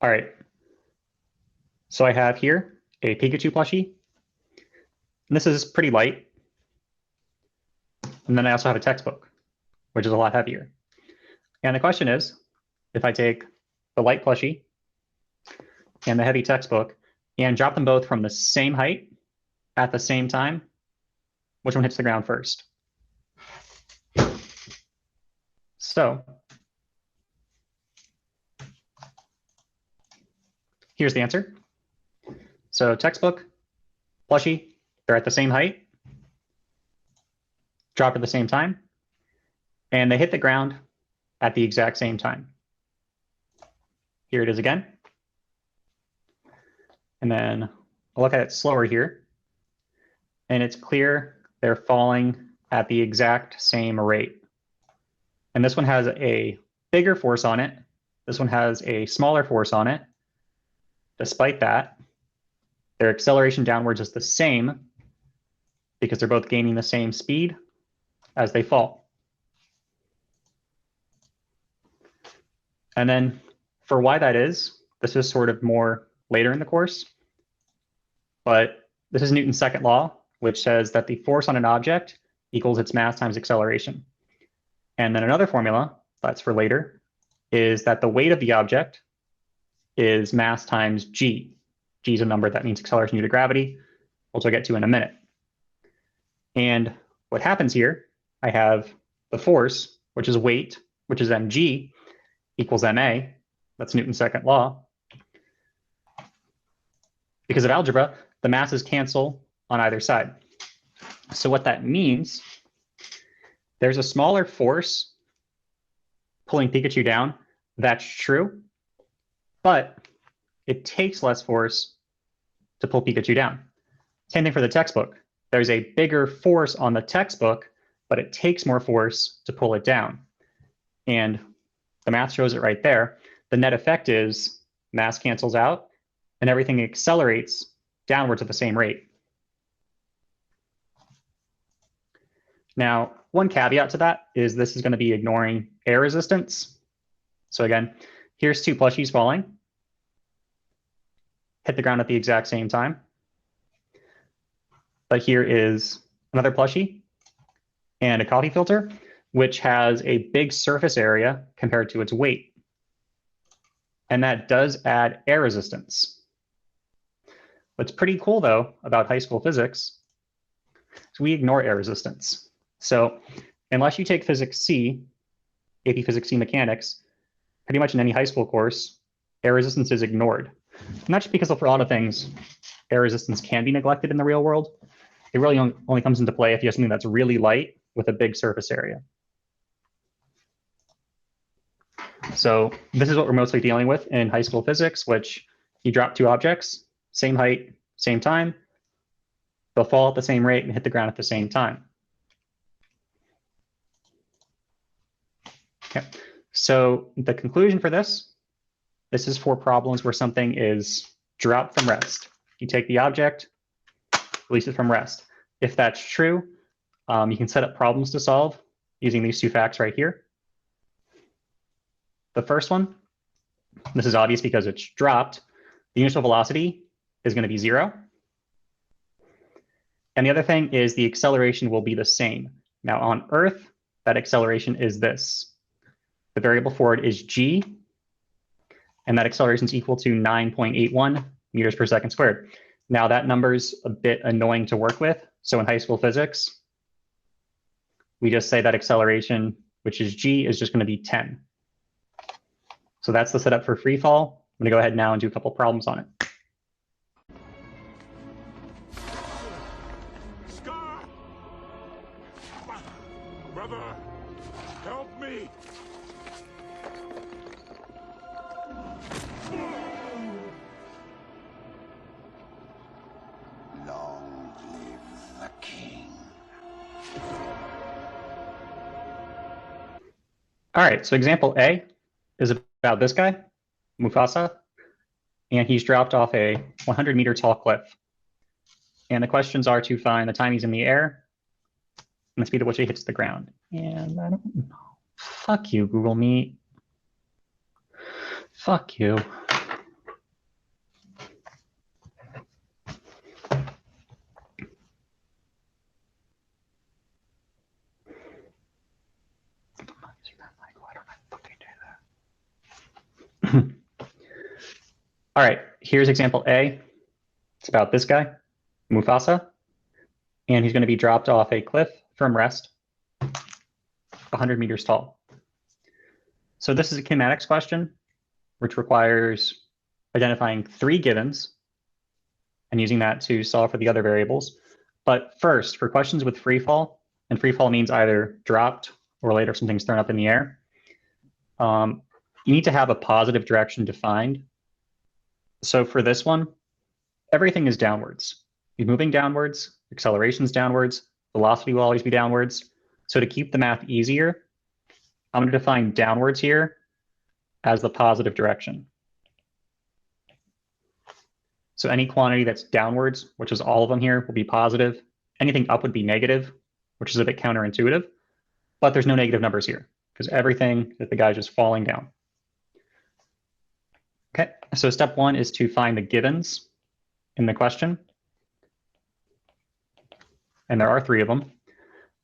All right. So I have here a Pikachu plushie. And this is pretty light. And then I also have a textbook, which is a lot heavier. And the question is, if I take the light plushie and the heavy textbook and drop them both from the same height at the same time, which one hits the ground first? So here's the answer. So textbook, plushie, they're at the same height, drop at the same time, and they hit the ground at the exact same time. Here it is again. And then I'll look at it slower here. And it's clear they're falling at the exact same rate. And this one has a bigger force on it. This one has a smaller force on it. Despite that, their acceleration downwards is the same because they're both gaining the same speed as they fall. And then for why that is, this is sort of more later in the course, but this is Newton's second law, which says that the force on an object equals its mass times acceleration. And then another formula, that's for later, is that the weight of the object is mass times g. G is a number that means acceleration due to gravity, which I'll get to in a minute. And what happens here, I have the force, which is weight, which is mg, equals ma. That's Newton's second law. Because of algebra, the masses cancel on either side. So what that means, there's a smaller force pulling Pikachu down. That's true. But it takes less force to pull Pikachu down. Same thing for the textbook. There's a bigger force on the textbook, but it takes more force to pull it down. And the math shows it right there. The net effect is mass cancels out and everything accelerates downwards at the same rate. Now, one caveat to that is this is going to be ignoring air resistance. So again, here's two plushies falling, hit the ground at the exact same time. But here is another plushie and a coffee filter, which has a big surface area compared to its weight. And that does add air resistance. What's pretty cool, though, about high school physics is we ignore air resistance. So unless you take Physics C, AP Physics C Mechanics, pretty much in any high school course, air resistance is ignored. Not just because for a lot of things, air resistance can be neglected in the real world. It really only comes into play if you have something that's really light with a big surface area. So this is what we're mostly dealing with in high school physics, which you drop two objects, same height, same time. They'll fall at the same rate and hit the ground at the same time. Okay, so the conclusion for this is for problems where something is dropped from rest. You take the object, release it from rest. If that's true, you can set up problems to solve using these two facts right here. The first one, this is obvious because it's dropped. The initial velocity is going to be 0. And the other thing is the acceleration will be the same. Now on Earth, that acceleration is this. The variable for it is g, and that acceleration is equal to 9.81 meters per second squared. Now that number's a bit annoying to work with. So in high school physics, we just say that acceleration, which is g, is just going to be 10. So that's the setup for free fall. I'm going to go ahead now and do a couple problems on it. Scar! Brother, help me! Long live the king. All right, so example A is about this guy, Mufasa, and he's dropped off a 100-meter tall cliff. And the questions are to find the time he's in the air and the speed at which he hits the ground. And I don't know. Fuck you, Google Meet. Fuck you. All right, here's example A. It's about this guy, Mufasa, and he's going to be dropped off a cliff from rest, 100 meters tall. So this is a kinematics question, which requires identifying 3 givens and using that to solve for the other variables. But first, for questions with free fall, and free fall means either dropped or later something's thrown up in the air, you need to have a positive direction defined. So for this one, everything is downwards. You're moving downwards, acceleration's downwards, velocity will always be downwards. So to keep the math easier, I'm going to define downwards here as the positive direction. So any quantity that's downwards, which is all of them here, will be positive. Anything up would be negative, which is a bit counterintuitive, but there's no negative numbers here because everything that the guy's just falling down. Okay, so step 1 is to find the givens in the question. And there are 3 of them.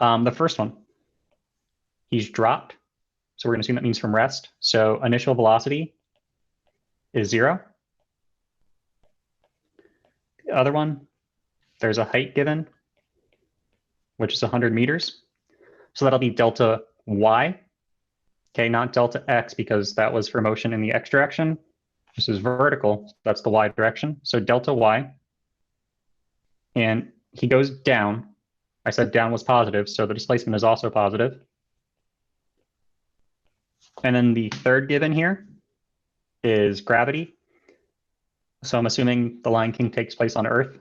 The first one, he's dropped. So we're going to assume that means from rest. So initial velocity is 0. The other one, there's a height given, which is 100 meters. So that'll be delta y. Okay, not delta x because that was for motion in the x direction. This is vertical, so that's the y direction. So delta y. And he goes down. I said down was positive, so the displacement is also positive. And then the third given here is gravity. So I'm assuming the Lion King takes place on Earth.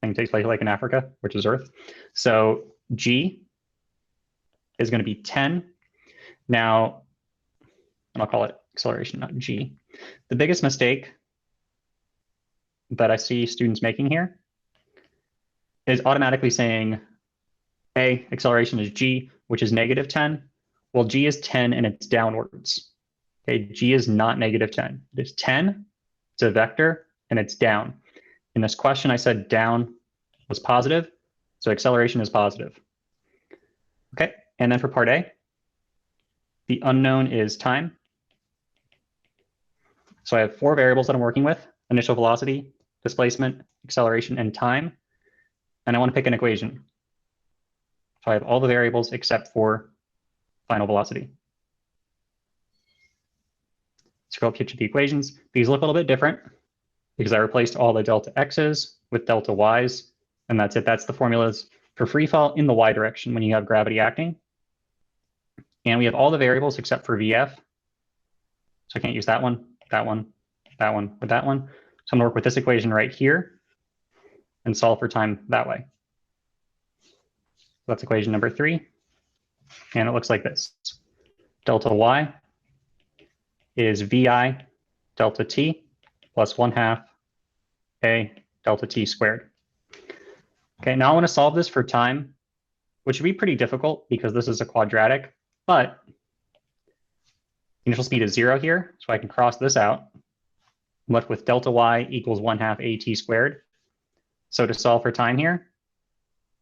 And takes place like in Africa, which is Earth. So G is going to be 10. Now, and I'll call it acceleration, not G. The biggest mistake that I see students making here is automatically saying, A, acceleration is G, which is negative 10. Well, G is 10 and it's downwards. Okay, G is not negative 10. It is 10, it's a vector, and it's down. In this question, I said down was positive, so acceleration is positive. Okay, and then for part A, the unknown is time. So I have 4 variables that I'm working with: initial velocity, displacement, acceleration, and time. And I want to pick an equation. So I have all the variables except for final velocity. Scroll up here to the equations. These look a little bit different because I replaced all the delta x's with delta y's, and that's it. That's the formulas for free fall in the y direction when you have gravity acting. And we have all the variables except for VF. So I can't use that one, that one, that one, or that one. So I'm gonna work with this equation right here and solve for time that way. So that's equation number 3. And it looks like this. Delta y is VI delta t plus 1/2 a delta t squared. Okay, now I want to solve this for time, which would be pretty difficult because this is a quadratic, but initial speed is 0 here, so I can cross this out. I'm left with delta y equals 1/2 at squared. So to solve for time here,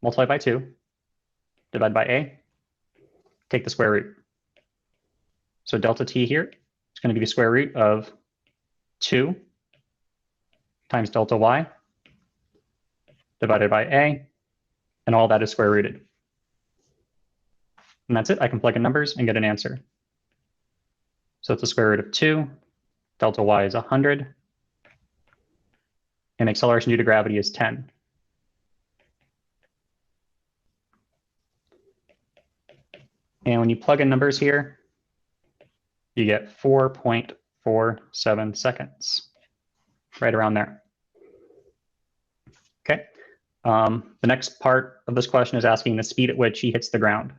multiply by 2, divide by a, take the square root. So delta t here is going to be the square root of 2 times delta y divided by a, and all that is square rooted. And that's it. I can plug in numbers and get an answer. So it's the square root of 2. Delta y is 100. And acceleration due to gravity is 10. And when you plug in numbers here, you get 4.47 seconds, right around there. Okay. The next part of this question is asking the speed at which he hits the ground.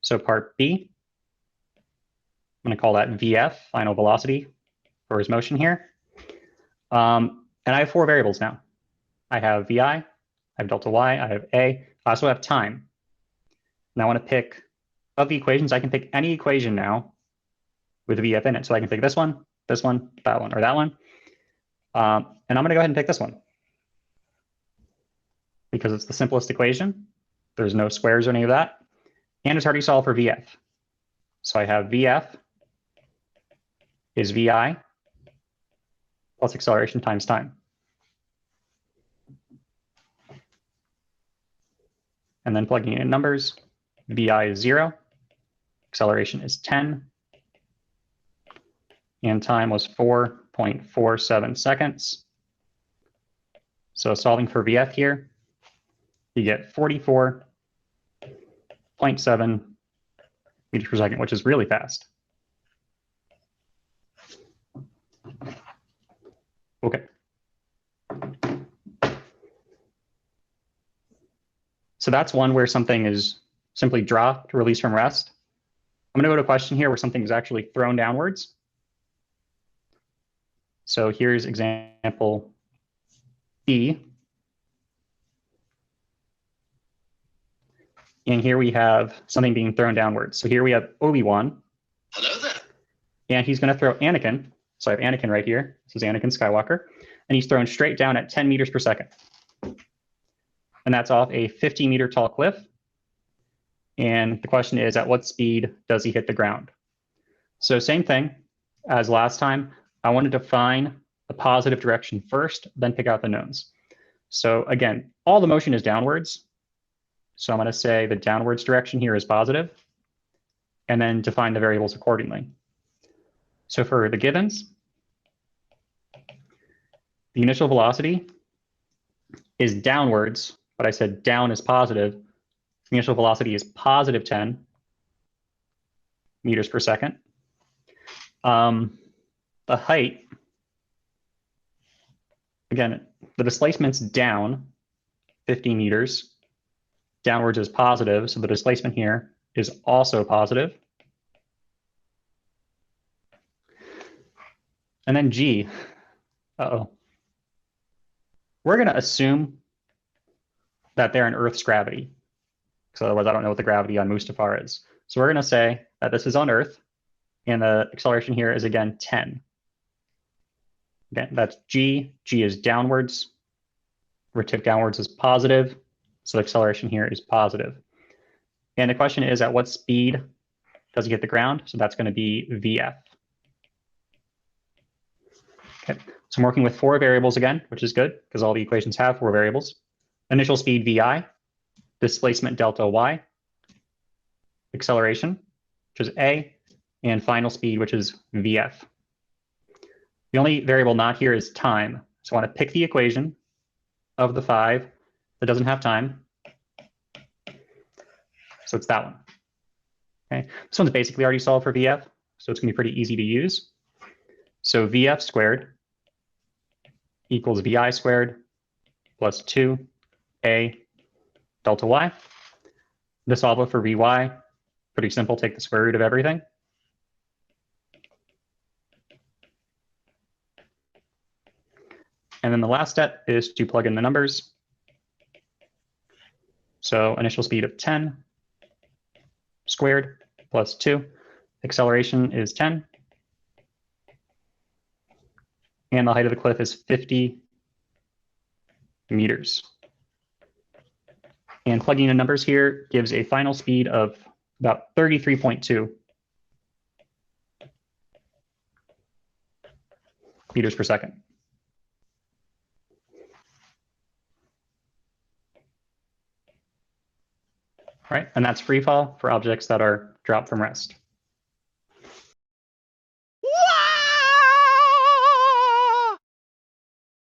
So part B, I'm going to call that VF, final velocity, for his motion here. And I have 4 variables now. I have VI, I have delta y, I have a, I also have time. And I want to pick, of the equations, I can pick any equation now with VF in it. So I can pick this one, that one, or that one. And I'm going to go ahead and pick this one because it's the simplest equation. There's no squares or any of that. And it's already solved for VF. So I have VF is VI plus acceleration times time. And then plugging in numbers, VI is 0, acceleration is 10, and time was 4.47 seconds. So solving for VF here, you get 44.7 meters per second, which is really fast. Okay. So that's one where something is simply dropped, released from rest. I'm going to go to a question here where something is actually thrown downwards. So here's example B. And here we have something being thrown downwards. So here we have Obi-Wan. Hello there. And he's going to throw Anakin. So I have Anakin right here. This is Anakin Skywalker. And he's thrown straight down at 10 meters per second. And that's off a 50-meter tall cliff. And the question is, at what speed does he hit the ground? So same thing as last time. I want to define the positive direction first, then pick out the knowns. So again, all the motion is downwards. So I'm going to say the downwards direction here is positive, and then define the variables accordingly. So for the givens, the initial velocity is downwards, but I said down is positive. The initial velocity is positive 10 meters per second. The height, again, the displacement's down 50 meters. Downwards is positive, so the displacement here is also positive. And then G, we're going to assume that they're in Earth's gravity, because otherwise I don't know what the gravity on Mustafar is. So we're going to say that this is on Earth, and the acceleration here is, again, 10. Again, that's G. G is downwards. Rotate downwards is positive. So the acceleration here is positive. And the question is, at what speed does he hit the ground? So that's going to be VF. Okay, so I'm working with 4 variables again, which is good because all the equations have 4 variables. Initial speed VI, displacement delta Y, acceleration, which is A, and final speed, which is VF. The only variable not here is time. So I want to pick the equation of the 5 that doesn't have time. So it's that one. Okay, this one's basically already solved for VF, so it's going to be pretty easy to use. So VF squared equals VI squared plus 2A delta Y. To solve it for VY, pretty simple, take the square root of everything. And then the last step is to plug in the numbers. So initial speed of 10 squared plus 2. Acceleration is 10. And the height of the cliff is 50 meters. And plugging in numbers here gives a final speed of about 33.2 meters per second. Right, and that's free fall for objects that are dropped from rest.